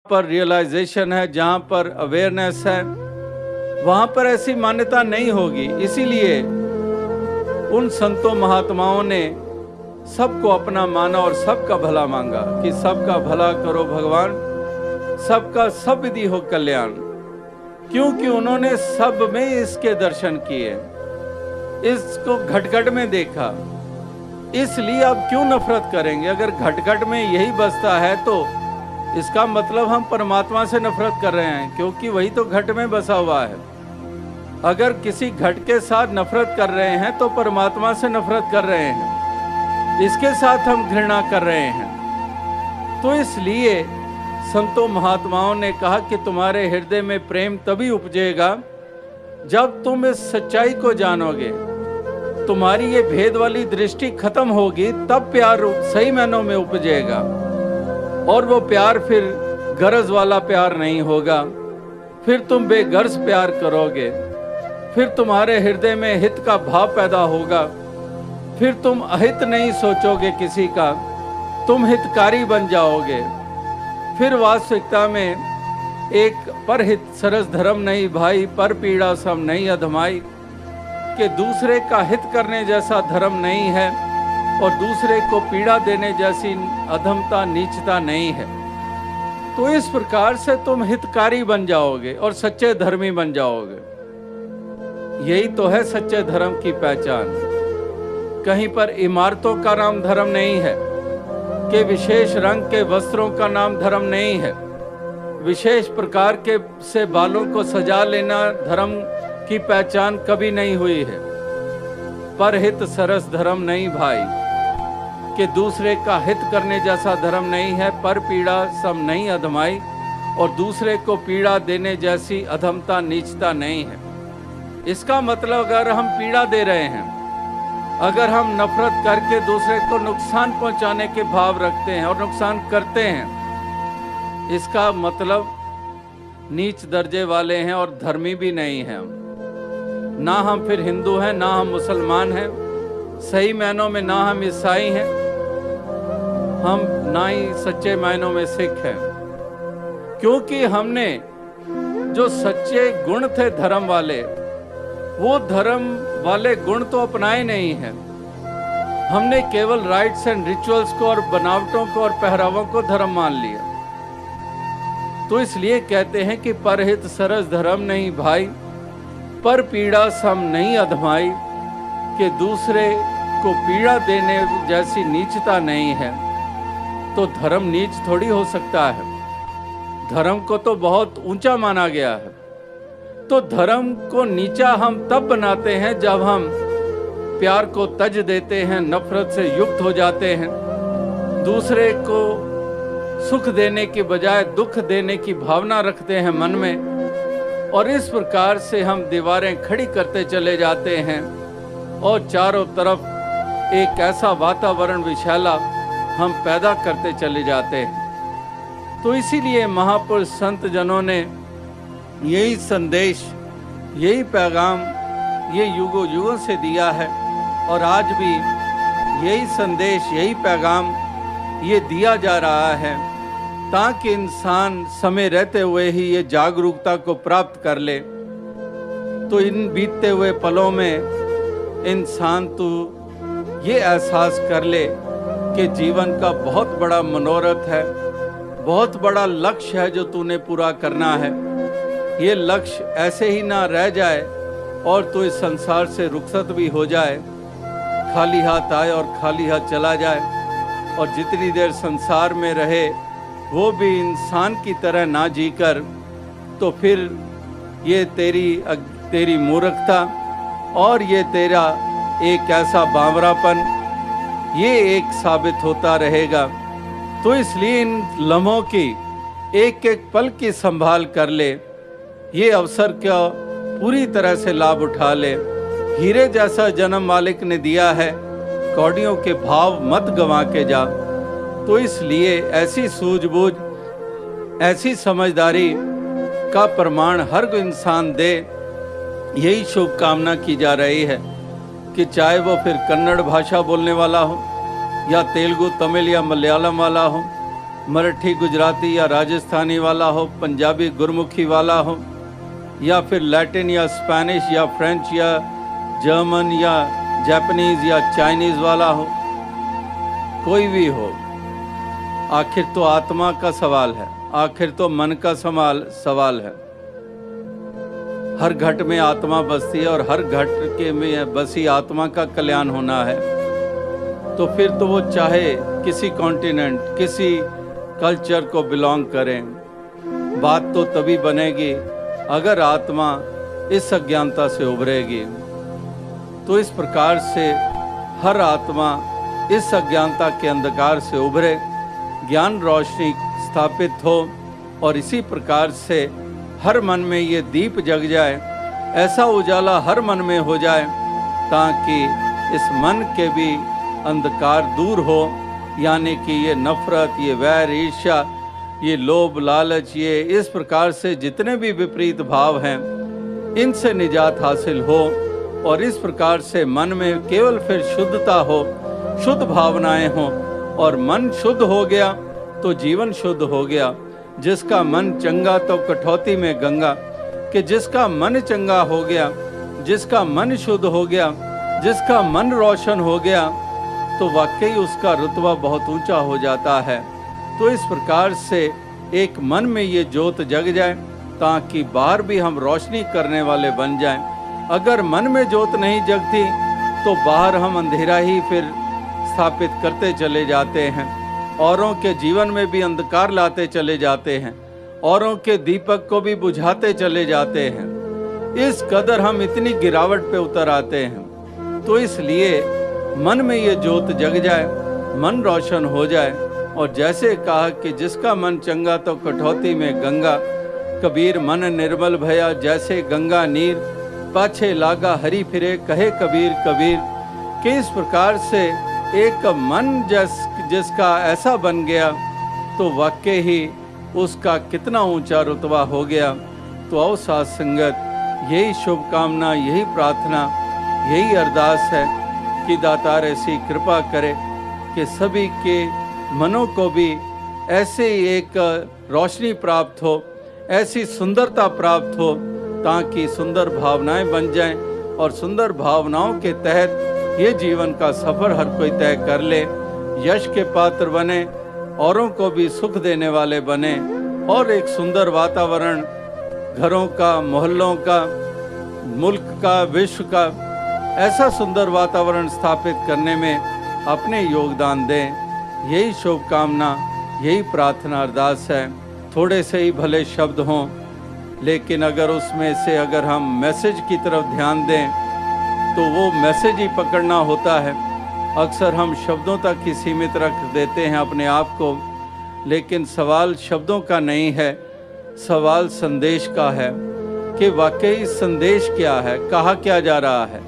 पर रियलाइजेशन है, जहाँ पर अवेयरनेस है, वहाँ पर ऐसी मान्यता नहीं होगी। इसीलिए उन संतों महात्माओं ने सबको अपना माना और सबका भला मांगा कि सबका भला करो भगवान, सबका सब विधि हो कल्याण। क्योंकि उन्होंने सब में इसके दर्शन किए, इसको घट-घट में देखा। इसलिए अब क्यों नफरत करेंगे? अगर घट-घट में यही बसता है तो इसका मतलब हम परमात्मा से नफरत कर रहे हैं, क्योंकि वही तो घट में बसा हुआ है। अगर किसी घट के साथ नफरत कर रहे हैं तो परमात्मा से नफरत कर रहे हैं, इसके साथ हम घृणा कर रहे हैं। तो इसलिए संतों महात्माओं ने कहा कि तुम्हारे हृदय में प्रेम तभी उपजेगा जब तुम इस सच्चाई को जानोगे, तुम्हारी ये भेद वाली दृष्टि खत्म होगी, तब प्यार सही मायनों में उपजेगा। और वो प्यार फिर गरज वाला प्यार नहीं होगा, फिर तुम बेगर्ज प्यार करोगे, फिर तुम्हारे हृदय में हित का भाव पैदा होगा, फिर तुम अहित नहीं सोचोगे किसी का, तुम हितकारी बन जाओगे। फिर वास्तविकता में एक परहित सरस धर्म नहीं भाई, पर पीड़ा सम नहीं अधमाई, कि दूसरे का हित करने जैसा धर्म नहीं है और दूसरे को पीड़ा देने जैसी अधमता नीचता नहीं है। तो इस प्रकार से तुम हितकारी बन जाओगे और सच्चे धर्मी बन जाओगे। यही तो है सच्चे धर्म की पहचान। कहीं पर इमारतों का नाम धर्म नहीं है, कि विशेष रंग के वस्त्रों का नाम धर्म नहीं है, विशेष प्रकार के से बालों को सजा लेना धर्म की पहचान कभी नहीं हुई है। पर हित सरस धर्म नहीं भाई, कि दूसरे का हित करने जैसा धर्म नहीं है, पर पीड़ा सम नहीं अधमाई, और दूसरे को पीड़ा देने जैसी अधमता नीचता नहीं है। इसका मतलब अगर हम पीड़ा दे रहे हैं, अगर हम नफरत करके दूसरे को नुकसान पहुंचाने के भाव रखते हैं और नुकसान करते हैं, इसका मतलब नीच दर्जे वाले हैं और धर्मी भी नहीं हैं। ना हम फिर हिंदू हैं, ना हम मुसलमान हैं, सही मायनों में ना हम ईसाई हैं, हम ना ही सच्चे मायनों में सिख हैं। क्योंकि हमने जो सच्चे गुण थे धर्म वाले, वो धर्म वाले गुण तो अपनाए नहीं हैं। हमने केवल राइट्स एंड रिचुअल्स को और बनावटों को और पहरावों को धर्म मान लिया। तो इसलिए कहते हैं कि परहित सरस धर्म नहीं भाई, पर पीड़ा सम नहीं अधमाई, कि दूसरे को पीड़ा देने जैसी नीचता नहीं है। तो धर्म नीच थोड़ी हो सकता है, धर्म को तो बहुत ऊंचा माना गया है। तो धर्म को नीचा हम तब बनाते हैं जब हम प्यार को तज देते हैं, नफरत से युक्त हो जाते हैं, दूसरे को सुख देने की बजाय दुख देने की भावना रखते हैं मन में, और इस प्रकार से हम दीवारें खड़ी करते चले जाते हैं और चारों तरफ एक ऐसा वातावरण विशाला हम पैदा करते चले जाते हैं। तो इसीलिए महापुरुष संत जनों ने यही संदेश, यही पैगाम ये युगों युगों से दिया है, और आज भी यही संदेश, यही पैगाम ये दिया जा रहा है, ताकि इंसान समय रहते हुए ही ये जागरूकता को प्राप्त कर ले। तो इन बीतते हुए पलों में इंसान तो ये एहसास कर ले कि जीवन का बहुत बड़ा मनोरथ है, बहुत बड़ा लक्ष्य है जो तूने पूरा करना है। ये लक्ष्य ऐसे ही ना रह जाए और तो इस संसार से रुखसत भी हो जाए, खाली हाथ आए और खाली हाथ चला जाए, और जितनी देर संसार में रहे वो भी इंसान की तरह ना जीकर, तो फिर ये तेरी मूर्खता और ये तेरा एक ऐसा बावरापन ये एक साबित होता रहेगा। तो इसलिए इन लम्हों की एक एक पल की संभाल कर ले, ये अवसर का पूरी तरह से लाभ उठा ले। हीरे जैसा जन्म मालिक ने दिया है, कौड़ियों के भाव मत गंवा के जा। तो इसलिए ऐसी सूझबूझ, ऐसी समझदारी का प्रमाण हर इंसान दे, यही शुभकामना की जा रही है कि चाहे वो फिर कन्नड़ भाषा बोलने वाला हो, या तेलुगु, तमिल या मलयालम वाला हो, मराठी गुजराती या राजस्थानी वाला हो, पंजाबी गुरमुखी वाला हो, या फिर लैटिन या स्पेनिश या फ्रेंच या जर्मन या जापानीज या चाइनीज वाला हो, कोई भी हो, आखिर तो आत्मा का सवाल है, आखिर तो मन का सवाल है। हर घट में आत्मा बसती है और हर घट के में बसी आत्मा का कल्याण होना है। तो फिर तो वो चाहे किसी कॉन्टिनेंट, किसी कल्चर को बिलोंग करें, बात तो तभी बनेगी अगर आत्मा इस अज्ञानता से उभरेगी। तो इस प्रकार से हर आत्मा इस अज्ञानता के अंधकार से उभरे, ज्ञान रोशनी स्थापित हो और इसी प्रकार से हर मन में ये दीप जग जाए, ऐसा उजाला हर मन में हो जाए ताकि इस मन के भी अंधकार दूर हो, यानी कि ये नफरत, ये वैर, ईर्ष्या, ये लोभ, लालच, ये इस प्रकार से जितने भी विपरीत भाव हैं इनसे निजात हासिल हो और इस प्रकार से मन में केवल फिर शुद्धता हो, शुद्ध भावनाएं हों और मन शुद्ध हो गया तो जीवन शुद्ध हो गया। जिसका मन चंगा तो कठौती में गंगा, कि जिसका मन चंगा हो गया, जिसका मन शुद्ध हो गया, जिसका मन रोशन हो गया तो वाकई उसका रुतबा बहुत ऊंचा हो जाता है। तो इस प्रकार से एक मन में ये ज्योत जग जाए ताकि बाहर भी हम रोशनी करने वाले बन जाएं। अगर मन में ज्योत नहीं जगती तो बाहर हम अंधेरा ही फिर स्थापित करते चले जाते हैं, औरों के जीवन में भी अंधकार लाते चले जाते हैं, औरों के दीपक को भी बुझाते चले जाते हैं। इस कदर हम इतनी गिरावट पे उतर आते हैं। तो इसलिए मन में ये ज्योत जग जाए, मन रोशन हो जाए और जैसे कहा कि जिसका मन चंगा तो कठौती में गंगा, कबीर मन निर्मल भया जैसे गंगा नीर, पाछे लागा हरी फिरे कहे कबीर कबीर। कि इस प्रकार से एक मन जिसका ऐसा बन गया तो वाकई ही उसका कितना ऊंचा रुतबा हो गया। तो आओ साथ संगत, यही शुभकामना, यही प्रार्थना, यही अरदास है कि दातार ऐसी कृपा करे कि सभी के मनों को भी ऐसे एक रोशनी प्राप्त हो, ऐसी सुंदरता प्राप्त हो ताकि सुंदर भावनाएं बन जाएं और सुंदर भावनाओं के तहत ये जीवन का सफ़र हर कोई तय कर ले, यश के पात्र बने, औरों को भी सुख देने वाले बने और एक सुंदर वातावरण घरों का, मोहल्लों का, मुल्क का, विश्व का ऐसा सुंदर वातावरण स्थापित करने में अपने योगदान दें। यही शुभकामना, यही प्रार्थना अरदास है। थोड़े से ही भले शब्द हों, लेकिन अगर उसमें से अगर हम मैसेज की तरफ ध्यान दें तो वो मैसेज ही पकड़ना होता है। अक्सर हम शब्दों तक ही सीमित रख देते हैं अपने आप को, लेकिन सवाल शब्दों का नहीं है, सवाल संदेश का है कि वाकई संदेश क्या है, कहा क्या जा रहा है।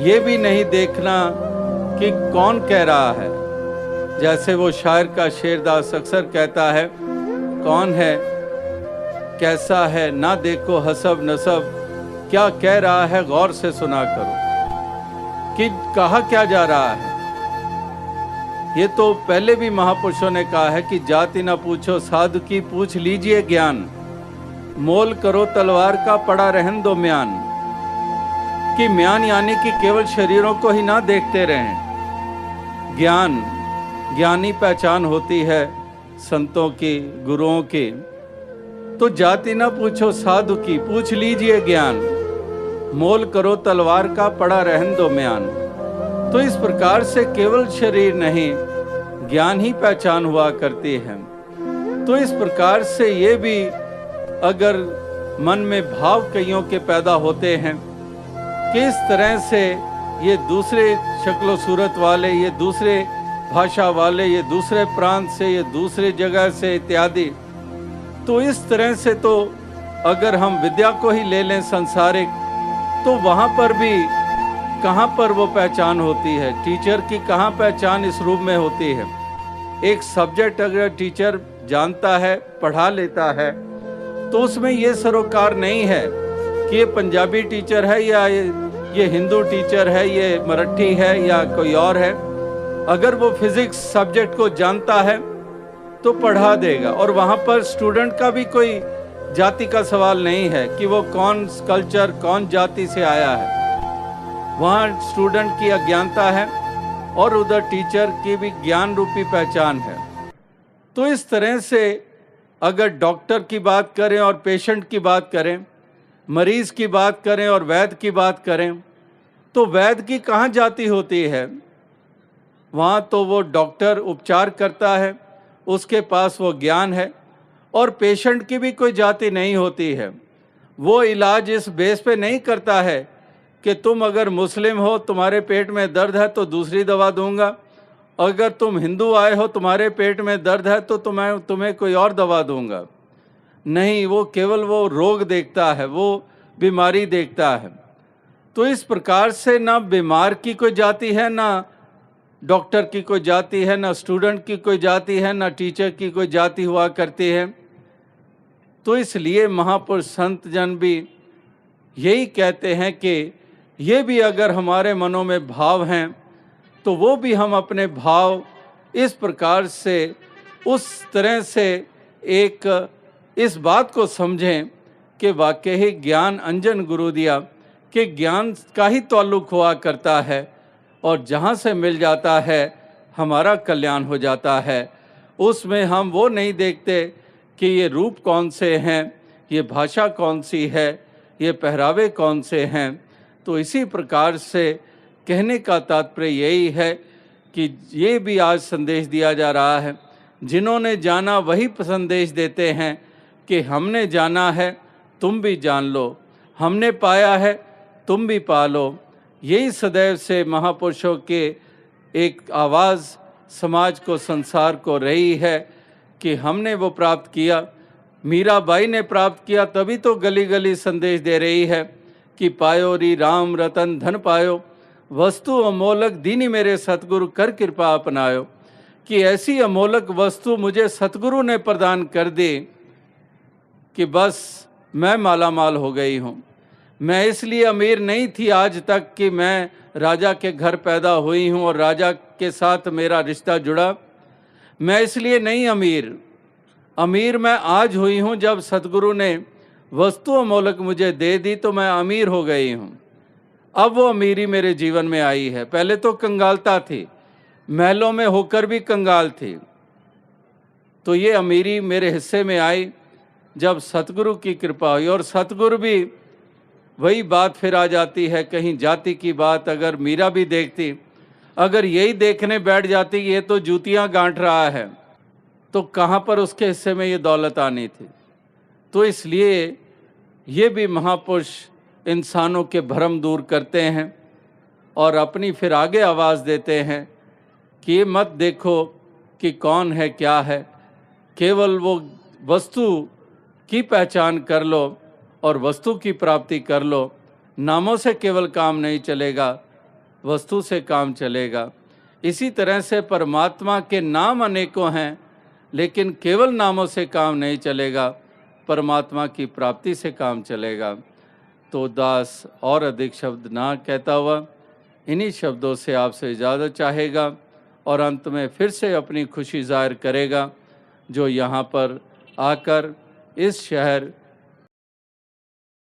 ये भी नहीं देखना कि कौन कह रहा है। जैसे वो शायर का शेरदास अक्सर कहता है, कौन है, कैसा है, ना देखो हसब नसब, क्या कह रहा है गौर से सुना करो, कि कहा क्या जा रहा है। ये तो पहले भी महापुरुषों ने कहा है कि जाति ना पूछो साधु की, पूछ लीजिए ज्ञान, मोल करो तलवार का पड़ा रहन दो म्यान। कि म्यान यानी कि केवल शरीरों को ही ना देखते रहें। ज्ञान, ज्ञानी पहचान होती है संतों की, गुरुओं की। तो जाति ना पूछो साधु की, पूछ लीजिए ज्ञान, मोल करो तलवार का पड़ा रहन दो म्यान। तो इस प्रकार से केवल शरीर नहीं, ज्ञान ही पहचान हुआ करती है। तो इस प्रकार से ये भी अगर मन में भाव कईयों के पैदा होते हैं, किस तरह से ये दूसरे शक्लो सूरत वाले, ये दूसरे भाषा वाले, ये दूसरे प्रांत से, ये दूसरे जगह से इत्यादि, तो इस तरह से तो अगर हम विद्या को ही ले लें संसारिक, तो वहाँ पर भी कहाँ पर वो पहचान होती है, टीचर की कहाँ पहचान इस रूप में होती है। एक सब्जेक्ट अगर टीचर जानता है, पढ़ा लेता है, तो उसमें ये सरोकार नहीं है कि ये पंजाबी टीचर है या ये हिंदू टीचर है, ये मराठी है या कोई और है। अगर वो फिजिक्स सब्जेक्ट को जानता है तो पढ़ा देगा। और वहाँ पर स्टूडेंट का भी कोई जाति का सवाल नहीं है कि वो कौन कल्चर, कौन जाति से आया है। वहाँ स्टूडेंट की अज्ञानता है और उधर टीचर की भी ज्ञान रूपी पहचान है। तो इस तरह से अगर डॉक्टर की बात करें और पेशेंट की बात करें, मरीज की बात करें और वैद्य की बात करें, तो वैद्य की कहाँ जाति होती है? वहाँ तो वो डॉक्टर उपचार करता है, उसके पास वो ज्ञान है। और पेशेंट की भी कोई जाति नहीं होती है। वो इलाज इस बेस पे नहीं करता है कि तुम अगर मुस्लिम हो, तुम्हारे पेट में दर्द है तो दूसरी दवा दूंगा, अगर तुम हिंदू आए हो, तुम्हारे पेट में दर्द है तो तुम्हें कोई और दवा दूंगा। नहीं, वो केवल वो रोग देखता है, वो बीमारी देखता है। तो इस प्रकार से ना बीमार की कोई जाति है, ना डॉक्टर की कोई जाति है, ना स्टूडेंट की कोई जाति है, ना टीचर की कोई जाति हुआ करती है। तो इसलिए महापुरुष संत जन भी यही कहते हैं कि ये भी अगर हमारे मनों में भाव हैं तो वो भी हम अपने भाव इस प्रकार से, उस तरह से एक इस बात को समझें कि वाकई ही ज्ञान अंजन गुरु दिया, कि ज्ञान का ही ताल्लुक हुआ करता है और जहाँ से मिल जाता है हमारा कल्याण हो जाता है। उसमें हम वो नहीं देखते कि ये रूप कौन से हैं, ये भाषा कौन सी है, ये पहरावे कौन से हैं। तो इसी प्रकार से कहने का तात्पर्य यही है कि ये भी आज संदेश दिया जा रहा है, जिन्होंने जाना वही संदेश देते हैं कि हमने जाना है तुम भी जान लो, हमने पाया है तुम भी पा लो। यही सदैव से महापुरुषों के एक आवाज़ समाज को, संसार को रही है कि हमने वो प्राप्त किया, मीराबाई ने प्राप्त किया, तभी तो गली गली संदेश दे रही है कि पायो री राम रतन धन पायो, वस्तु अमोलक दीनी मेरे सतगुरु कर कृपा अपनायो। कि ऐसी अमोलक वस्तु मुझे सतगुरु ने प्रदान कर दी कि बस मैं माला माल हो गई हूँ। मैं इसलिए अमीर नहीं थी आज तक कि मैं राजा के घर पैदा हुई हूँ और राजा के साथ मेरा रिश्ता जुड़ा। मैं इसलिए नहीं अमीर मैं आज हुई हूँ जब सतगुरु ने वस्तु अमोलक मुझे दे दी तो मैं अमीर हो गई हूँ। अब वो अमीरी मेरे जीवन में आई है। पहले तो कंगालता थी, महलों में होकर भी कंगाल थी। तो ये अमीरी मेरे हिस्से में आई जब सतगुरु की कृपा हुई। और सतगुरु भी वही बात फिर आ जाती है, कहीं जाति की बात अगर मीरा भी देखती, अगर यही देखने बैठ जाती ये तो जूतियां गांठ रहा है, तो कहाँ पर उसके हिस्से में ये दौलत आनी थी। तो इसलिए ये भी महापुरुष इंसानों के भ्रम दूर करते हैं और अपनी फिर आगे आवाज़ देते हैं कि ये मत देखो कि कौन है क्या है, केवल वो वस्तु की पहचान कर लो और वस्तु की प्राप्ति कर लो। नामों से केवल काम नहीं चलेगा, वस्तु से काम चलेगा। इसी तरह से परमात्मा के नाम अनेकों हैं, लेकिन केवल नामों से काम नहीं चलेगा, परमात्मा की प्राप्ति से काम चलेगा। तो दास और अधिक शब्द ना कहता हुआ इन्हीं शब्दों से आपसे इजाज़त चाहेगा और अंत में फिर से अपनी खुशी जाहिर करेगा जो यहाँ पर आकर इस शहर